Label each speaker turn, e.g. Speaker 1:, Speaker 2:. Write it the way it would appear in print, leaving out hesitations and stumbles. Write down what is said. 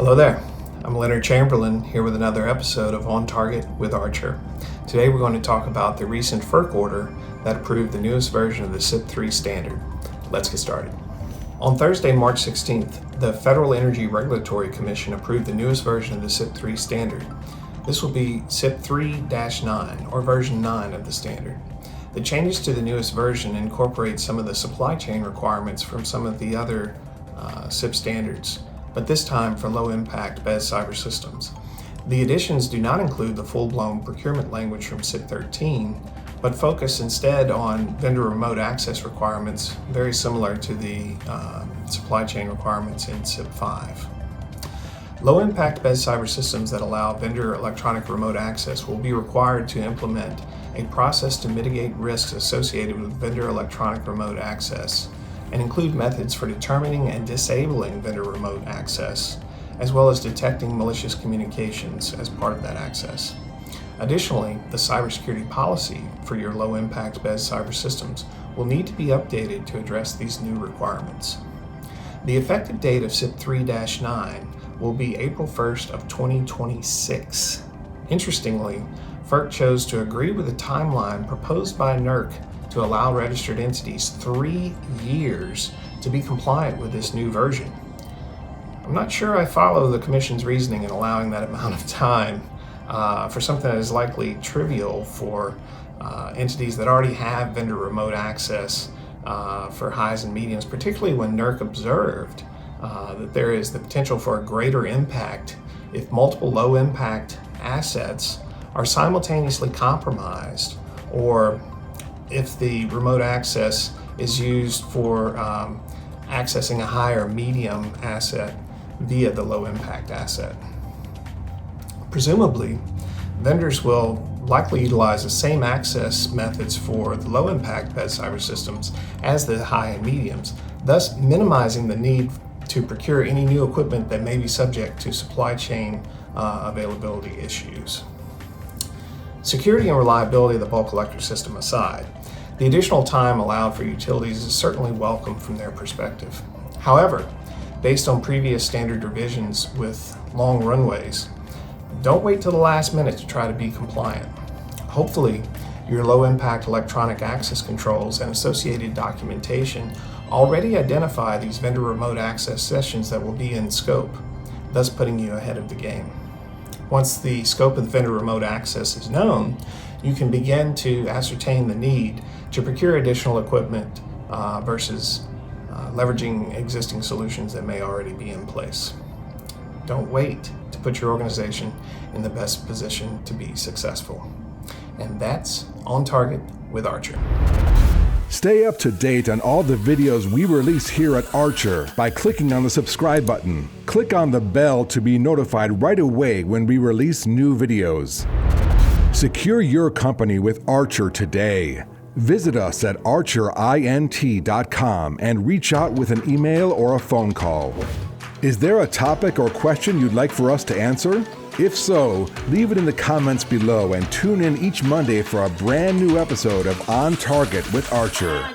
Speaker 1: Hello there, I'm Leonard Chamberlin here with another episode of On Target with Archer. Today we're going to talk about the recent FERC order that approved the newest version of the CIP-003 Standard. Let's get started. On Thursday, March 16th, the Federal Energy Regulatory Commission approved the newest version of the CIP-003 Standard. This will be CIP-003-9 or version 9 of the standard. The changes to the newest version incorporate some of the supply chain requirements from some of the other CIP standards, but this time for low-impact BESS cyber systems. The additions do not include the full-blown procurement language from CIP-13, but focus instead on vendor remote access requirements very similar to the supply chain requirements in CIP-5. Low-impact BESS cyber systems that allow vendor electronic remote access will be required to implement a process to mitigate risks associated with vendor electronic remote access and include methods for determining and disabling vendor remote access, as well as detecting malicious communications as part of that access. Additionally, the cybersecurity policy for your low-impact BESS cyber systems will need to be updated to address these new requirements. The effective date of CIP-003-9 will be April 1st of 2026. Interestingly, FERC chose to agree with the timeline proposed by NERC to allow registered entities 3 years to be compliant with this new version. I'm not sure I follow the Commission's reasoning in allowing that amount of time for something that is likely trivial for entities that already have vendor remote access for highs and mediums, particularly when NERC observed that there is the potential for a greater impact if multiple low-impact assets are simultaneously compromised, or if the remote access is used for accessing a high or medium asset via the low-impact asset. Presumably, vendors will likely utilize the same access methods for the low-impact BESS cyber systems as the high and mediums, thus minimizing the need to procure any new equipment that may be subject to supply chain availability issues. Security and reliability of the bulk collector system aside, the additional time allowed for utilities is certainly welcome from their perspective. However, based on previous standard revisions with long runways, don't wait till the last minute to try to be compliant. Hopefully, your low-impact electronic access controls and associated documentation already identify these vendor remote access sessions that will be in scope, thus putting you ahead of the game. Once the scope of the vendor remote access is known, you can begin to ascertain the need to procure additional equipment versus leveraging existing solutions that may already be in place. Don't wait to put your organization in the best position to be successful. And that's On Target with Archer.
Speaker 2: Stay up to date on all the videos we release here at Archer by clicking on the subscribe button. Click on the bell to be notified right away when we release new videos. Secure your company with Archer today. Visit us at archerint.com and reach out with an email or a phone call. Is there a topic or question you'd like for us to answer? If so, leave it in the comments below and tune in each Monday for a brand new episode of On Target with Archer.